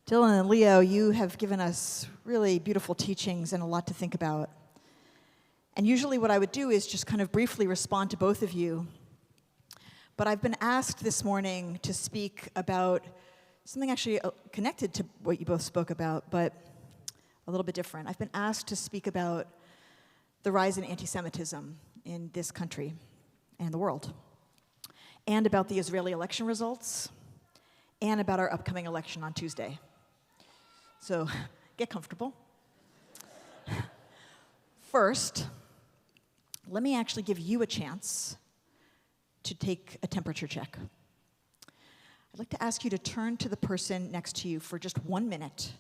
Dylan and Leo, you have given us really beautiful teachings and a lot to think about. And usually what I would do is just kind of briefly respond to both of you. But I've been asked this morning to speak about something actually connected to what you both spoke about, but a little bit different. I've been asked to speak about the rise in antisemitism in this country and the world, and about the Israeli election results, and about our upcoming election on Tuesday. So get comfortable. First, let me actually give you a chance to take a temperature check. I'd like to ask you to turn to the person next to you for just 1 minute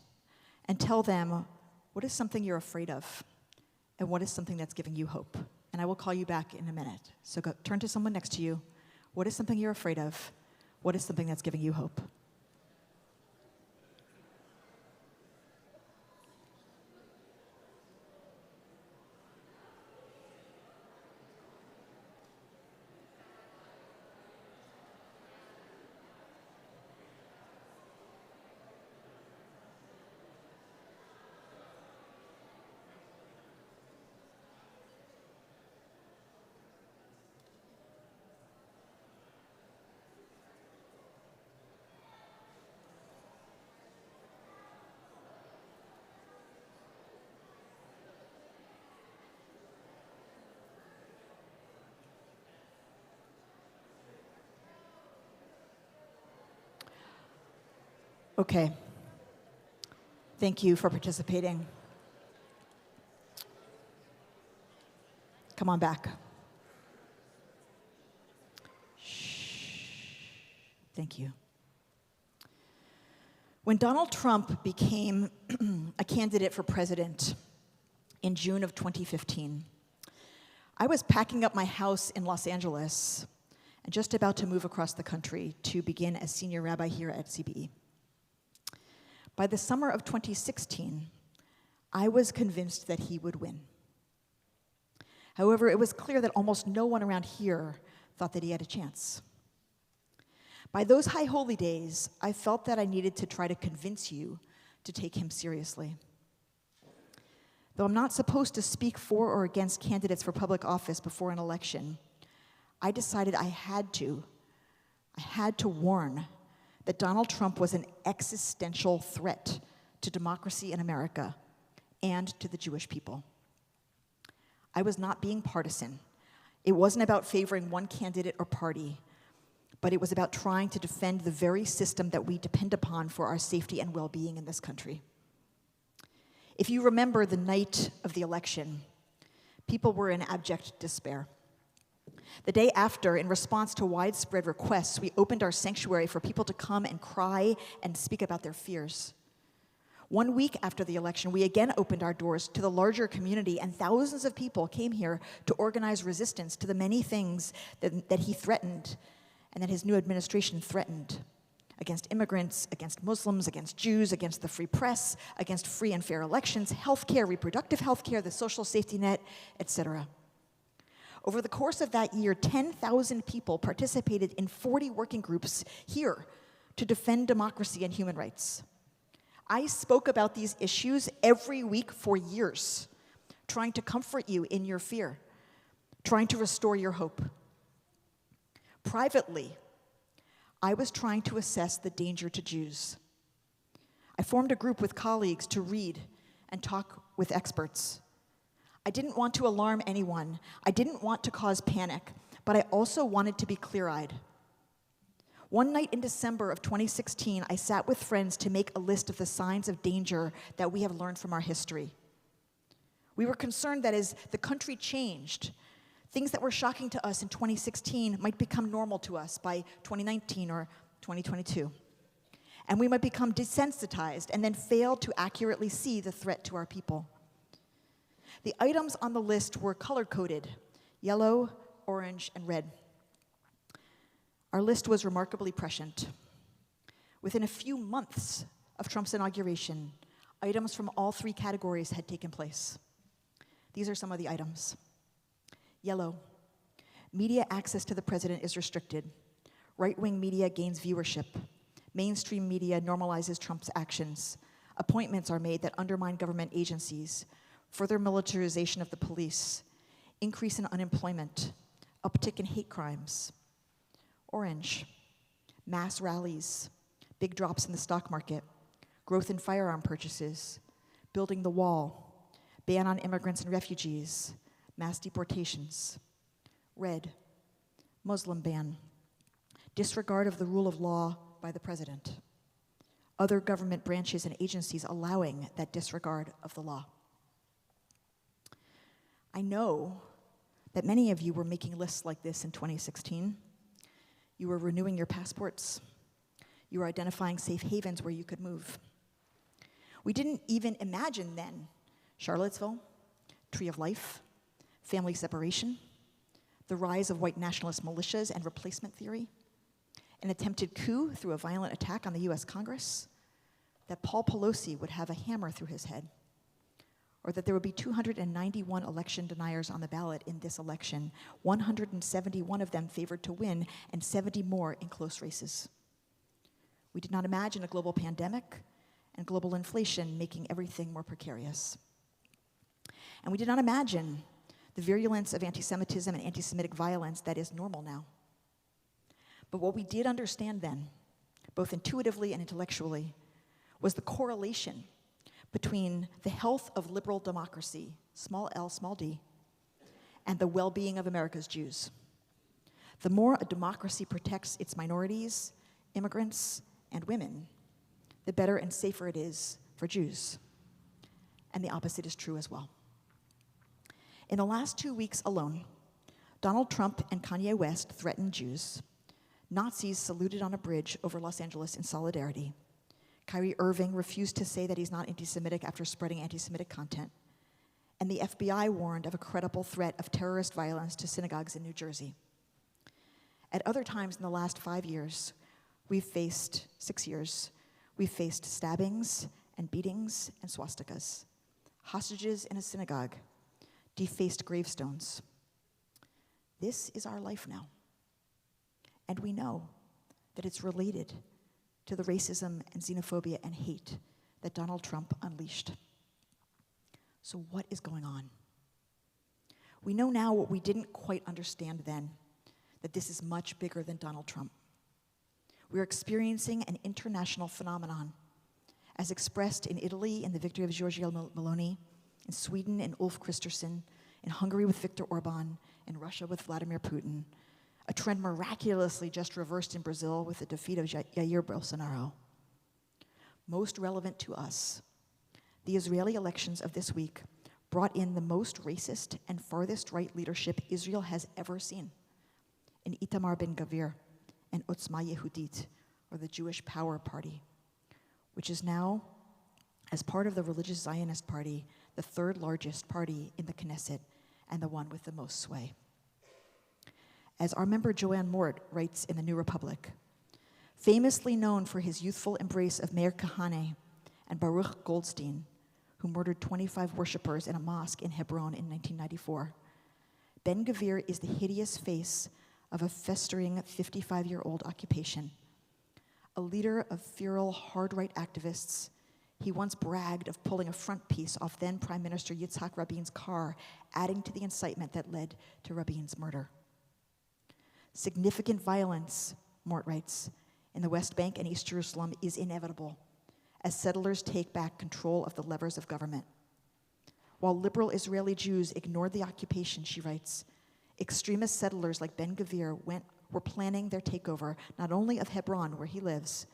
and tell them what is something you're afraid of and what is something that's giving you hope. And I will call you back in a minute. So go turn to someone next to you. What is something you're afraid of? What is something that's giving you hope? Okay. Thank you for participating. Come on back. Shh. Thank you. When Donald Trump became a candidate for president in June of 2015, I was packing up my house in Los Angeles and just about to move across the country to begin as senior rabbi here at CBE. By the summer of 2016, I was convinced that he would win. However, it was clear that almost no one around here thought that he had a chance. By those high holy days, I felt that I needed to try to convince you to take him seriously. Though I'm not supposed to speak for or against candidates for public office before an election, I decided I had to warn that Donald Trump was an existential threat to democracy in America and to the Jewish people. I was not being partisan. It wasn't about favoring one candidate or party, but it was about trying to defend the very system that we depend upon for our safety and well-being in this country. If you remember the night of the election, people were in abject despair. The day after, in response to widespread requests, we opened our sanctuary for people to come and cry and speak about their fears. 1 week after the election, we again opened our doors to the larger community, and thousands of people came here to organize resistance to the many things that he threatened and that his new administration threatened against immigrants, against Muslims, against Jews, against the free press, against free and fair elections, healthcare, reproductive healthcare, the social safety net, etc. Over the course of that year, 10,000 people participated in 40 working groups here to defend democracy and human rights. I spoke about these issues every week for years, trying to comfort you in your fear, trying to restore your hope. Privately, I was trying to assess the danger to Jews. I formed a group with colleagues to read and talk with experts. I didn't want to alarm anyone. I didn't want to cause panic, but I also wanted to be clear-eyed. One night in December of 2016, I sat with friends to make a list of the signs of danger that we have learned from our history. We were concerned that as the country changed, things that were shocking to us in 2016 might become normal to us by 2019 or 2022. And we might become desensitized and then fail to accurately see the threat to our people. The items on the list were color-coded: yellow, orange, and red. Our list was remarkably prescient. Within a few months of Trump's inauguration, items from all three categories had taken place. These are some of the items. Yellow: media access to the president is restricted. Right-wing media gains viewership. Mainstream media normalizes Trump's actions. Appointments are made that undermine government agencies. Further militarization of the police. Increase in unemployment. Uptick in hate crimes. Orange. Mass rallies. Big drops in the stock market. Growth in firearm purchases. Building the wall. Ban on immigrants and refugees. Mass deportations. Red. Muslim ban. Disregard of the rule of law by the president. Other government branches and agencies allowing that disregard of the law. I know that many of you were making lists like this in 2016. You were renewing your passports. You were identifying safe havens where you could move. We didn't even imagine then Charlottesville, Tree of Life, family separation, the rise of white nationalist militias and replacement theory, an attempted coup through a violent attack on the US Congress, that Paul Pelosi would have a hammer through his head, or that there would be 291 election deniers on the ballot in this election, 171 of them favored to win, and 70 more in close races. We did not imagine a global pandemic and global inflation making everything more precarious. And we did not imagine the virulence of anti-Semitism and anti-Semitic violence that is normal now. But what we did understand then, both intuitively and intellectually, was the correlation between the health of liberal democracy, small l, small d, and the well-being of America's Jews. The more a democracy protects its minorities, immigrants, and women, the better and safer it is for Jews. And the opposite is true as well. In the last 2 weeks alone, Donald Trump and Kanye West threatened Jews. Nazis saluted on a bridge over Los Angeles in solidarity. Kyrie Irving refused to say that he's not anti-Semitic after spreading anti-Semitic content. And the FBI warned of a credible threat of terrorist violence to synagogues in New Jersey. At other times in the last 5 years, 6 years, we've faced stabbings and beatings and swastikas, hostages in a synagogue, defaced gravestones. This is our life now. And we know that it's related to the racism and xenophobia and hate that Donald Trump unleashed. So what is going on? We know now what we didn't quite understand then, that this is much bigger than Donald Trump. We're experiencing an international phenomenon, as expressed in Italy in the victory of Giorgia Meloni, in Sweden in Ulf Kristersson, in Hungary with Viktor Orban, in Russia with Vladimir Putin, a trend miraculously just reversed in Brazil with the defeat of Jair Bolsonaro. Most relevant to us, the Israeli elections of this week brought in the most racist and farthest right leadership Israel has ever seen, in Itamar Ben-Gvir and Otzma Yehudit, or the Jewish Power Party, which is now, as part of the religious Zionist party, the third largest party in the Knesset and the one with the most sway. As our member Joanne Mort writes in the New Republic, famously known for his youthful embrace of Meir Kahane and Baruch Goldstein, who murdered 25 worshipers in a mosque in Hebron in 1994, Ben-Gvir is the hideous face of a festering 55-year-old occupation. A leader of feral hard-right activists, he once bragged of pulling a front piece off then Prime Minister Yitzhak Rabin's car, adding to the incitement that led to Rabin's murder. Significant violence, Mort writes, in the West Bank and East Jerusalem is inevitable as settlers take back control of the levers of government. While liberal Israeli Jews ignored the occupation, she writes, extremist settlers like Ben-Gvir were planning their takeover not only of Hebron, where he lives,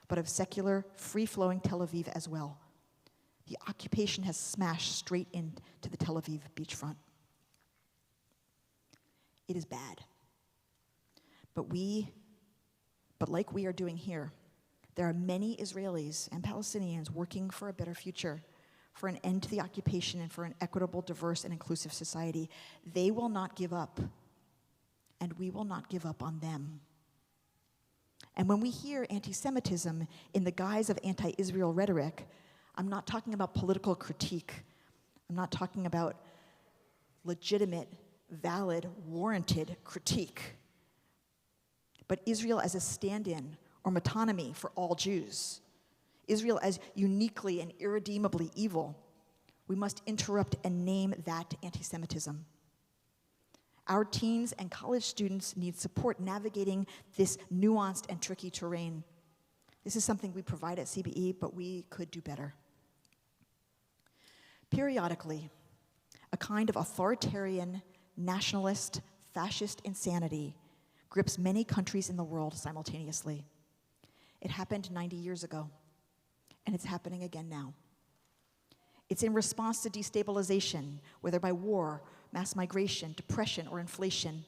but of secular, free-flowing Tel Aviv as well. The occupation has smashed straight into the Tel Aviv beachfront. It is bad. But like we are doing here, there are many Israelis and Palestinians working for a better future, for an end to the occupation and for an equitable, diverse, and inclusive society. They will not give up, and we will not give up on them. And when we hear anti-Semitism in the guise of anti-Israel rhetoric, I'm not talking about political critique. I'm not talking about legitimate, valid, warranted critique. But Israel as a stand-in or metonymy for all Jews, Israel as uniquely and irredeemably evil, we must interrupt and name that anti-Semitism. Our teens and college students need support navigating this nuanced and tricky terrain. This is something we provide at CBE, but we could do better. Periodically, a kind of authoritarian, nationalist, fascist insanity grips many countries in the world simultaneously. It happened 90 years ago, and it's happening again now. It's in response to destabilization, whether by war, mass migration, depression, or inflation,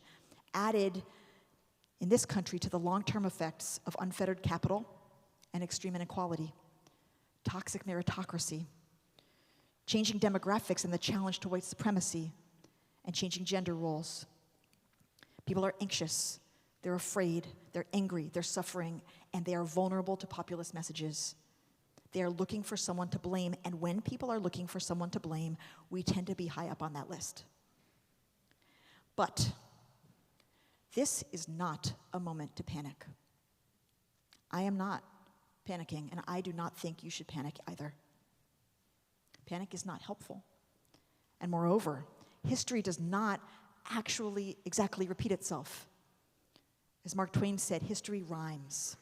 added in this country to the long-term effects of unfettered capital and extreme inequality, toxic meritocracy, changing demographics and the challenge to white supremacy, and changing gender roles. People are anxious, they're afraid, they're angry, they're suffering, and they are vulnerable to populist messages. They are looking for someone to blame, and when people are looking for someone to blame, we tend to be high up on that list. But this is not a moment to panic. I am not panicking, and I do not think you should panic either. Panic is not helpful. And moreover, history does not actually exactly repeat itself. As Mark Twain said, history rhymes.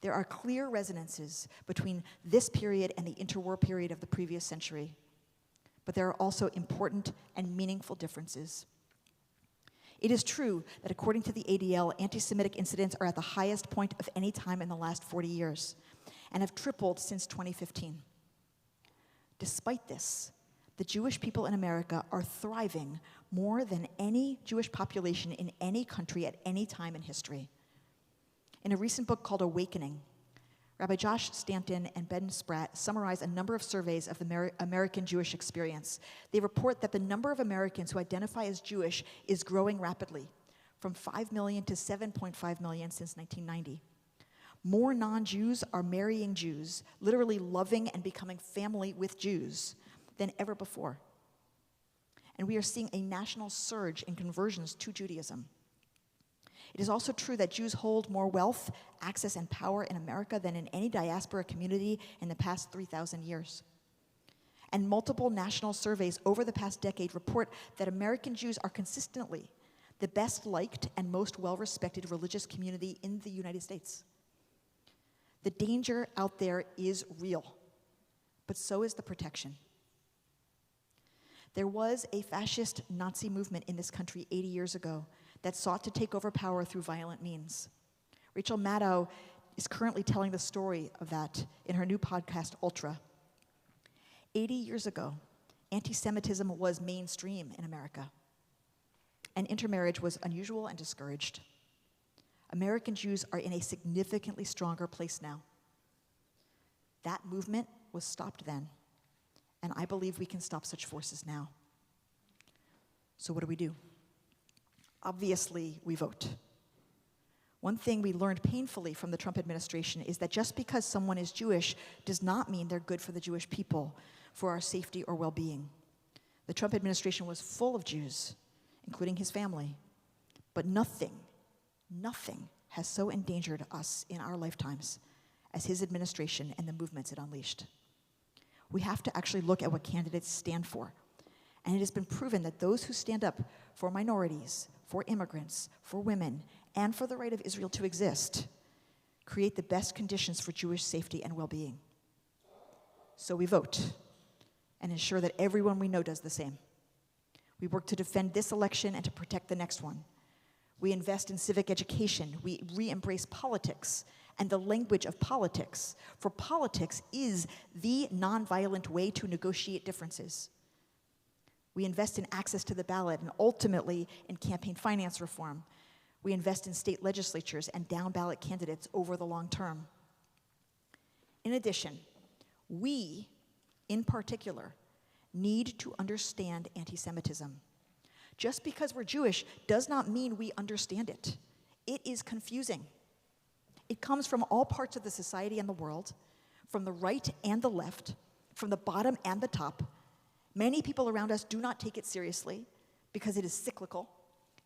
There are clear resonances between this period and the interwar period of the previous century, but there are also important and meaningful differences. It is true that according to the ADL, anti-Semitic incidents are at the highest point of any time in the last 40 years and have tripled since 2015. Despite this, the Jewish people in America are thriving more than any Jewish population in any country at any time in history. In a recent book called Awakening, Rabbi Josh Stanton and Ben Spratt summarize a number of surveys of the American Jewish experience. They report that the number of Americans who identify as Jewish is growing rapidly, from 5 million to 7.5 million since 1990. More non-Jews are marrying Jews, literally loving and becoming family with Jews, than ever before. And we are seeing a national surge in conversions to Judaism. It is also true that Jews hold more wealth, access, and power in America than in any diaspora community in the past 3,000 years. And multiple national surveys over the past decade report that American Jews are consistently the best liked and most well-respected religious community in the United States. The danger out there is real, but so is the protection. There was a fascist Nazi movement in this country 80 years ago that sought to take over power through violent means. Rachel Maddow is currently telling the story of that in her new podcast, Ultra. 80 years ago, anti-Semitism was mainstream in America, and intermarriage was unusual and discouraged. American Jews are in a significantly stronger place now. That movement was stopped then, and I believe we can stop such forces now. So what do? Obviously, we vote. One thing we learned painfully from the Trump administration is that just because someone is Jewish does not mean they're good for the Jewish people, for our safety or well-being. The Trump administration was full of Jews, including his family, but nothing has so endangered us in our lifetimes as his administration and the movements it unleashed. We have to actually look at what candidates stand for. And it has been proven that those who stand up for minorities, for immigrants, for women, and for the right of Israel to exist create the best conditions for Jewish safety and well-being. So we vote and ensure that everyone we know does the same. We work to defend this election and to protect the next one. We invest in civic education. We re-embrace politics and the language of politics, for politics is the nonviolent way to negotiate differences. We invest in access to the ballot and ultimately in campaign finance reform. We invest in state legislatures and down-ballot candidates over the long term. In addition, we, in particular, need to understand anti-Semitism. Just because we're Jewish does not mean we understand it. It is confusing. It comes from all parts of the society and the world, from the right and the left, from the bottom and the top. Many people around us do not take it seriously because it is cyclical,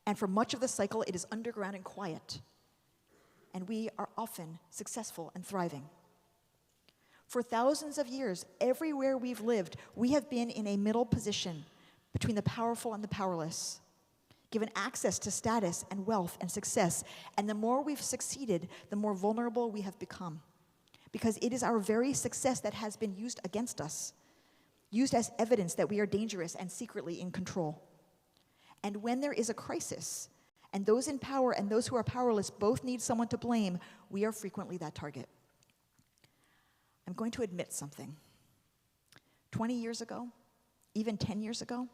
and for much of the cycle, it is underground and quiet. and we are often successful and thriving. For thousands of years, everywhere we've lived, we have been in a middle position between the powerful and the powerless, given access to status and wealth and success. And the more we've succeeded, the more vulnerable we have become, because it is our very success that has been used against us, used as evidence that we are dangerous and secretly in control. And when there is a crisis, and those in power and those who are powerless both need someone to blame, we are frequently that target. I'm going to admit something. 20 years ago, even 10 years ago,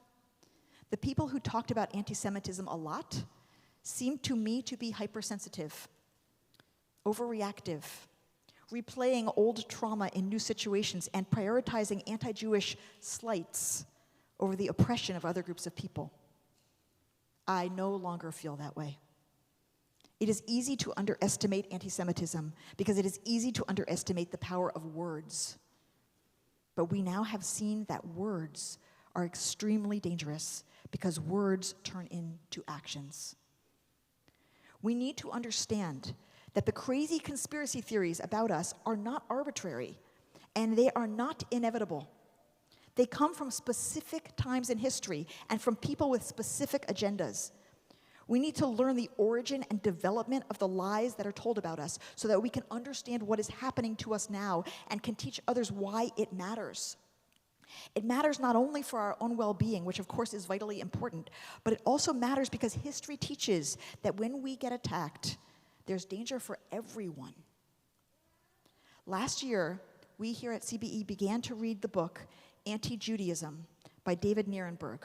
the people who talked about anti-Semitism a lot seemed to me to be hypersensitive, overreactive, replaying old trauma in new situations, and prioritizing anti-Jewish slights over the oppression of other groups of people. I no longer feel that way. It is easy to underestimate anti-Semitism because it is easy to underestimate the power of words. But we now have seen that words are extremely dangerous because words turn into actions. We need to understand that the crazy conspiracy theories about us are not arbitrary, and they are not inevitable. They come from specific times in history and from people with specific agendas. We need to learn the origin and development of the lies that are told about us so that we can understand what is happening to us now and can teach others why it matters. It matters not only for our own well-being, which of course is vitally important, but it also matters because history teaches that when we get attacked, there's danger for everyone. Last year, we here at CBE began to read the book Anti-Judaism by David Nierenberg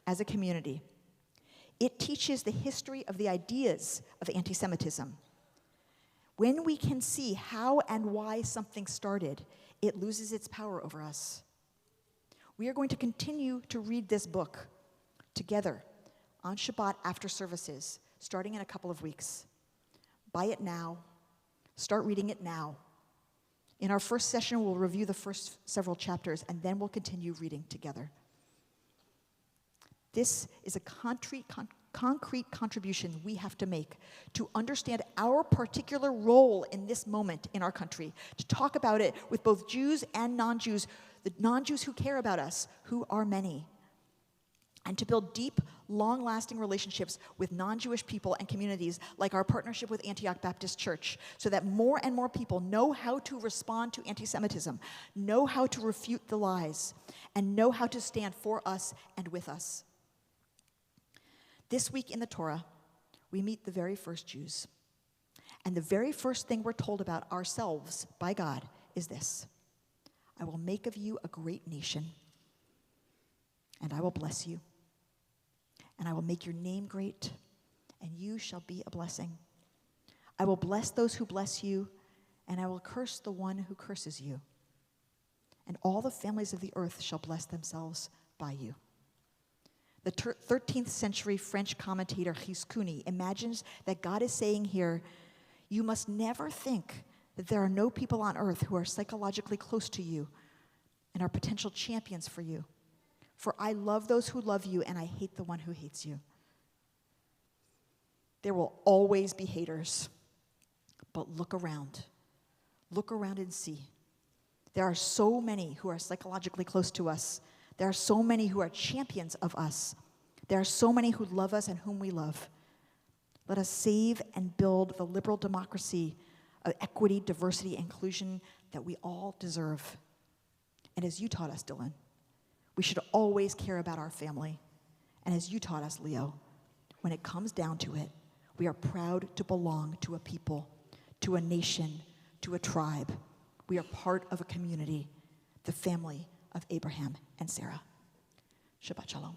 as a community. It teaches the history of the ideas of anti-Semitism. When we can see how and why something started, it loses its power over us. We are going to continue to read this book together on Shabbat after services, starting in a couple of weeks. Buy it now. Start reading it now. In our first session, we'll review the first several chapters, and then we'll continue reading together. This is a concrete contribution we have to make to understand our particular role in this moment in our country, to talk about it with both Jews and non-Jews, the non-Jews who care about us, who are many, and to build deep, long-lasting relationships with non-Jewish people and communities like our partnership with Antioch Baptist Church, so that more and more people know how to respond to anti-Semitism, know how to refute the lies, and know how to stand for us and with us. This week in the Torah, we meet the very first Jews. And the very first thing we're told about ourselves by God is this: I will make of you a great nation, and I will bless you, and I will make your name great, and you shall be a blessing. I will bless those who bless you, and I will curse the one who curses you. And all the families of the earth shall bless themselves by you. The 13th century French commentator Giscuni imagines that God is saying here, you must never think that there are no people on earth who are psychologically close to you and are potential champions for you. For I love those who love you, and I hate the one who hates you. There will always be haters, but look around. Look around and see. There are so many who are psychologically close to us. There are so many who are champions of us. There are so many who love us and whom we love. Let us save and build the liberal democracy of equity, diversity, and inclusion that we all deserve. And as you taught us, Dylan, we should always care about our family. And as you taught us, Leo, when it comes down to it, we are proud to belong to a people, to a nation, to a tribe. We are part of a community, the family of Abraham and Sarah. Shabbat Shalom.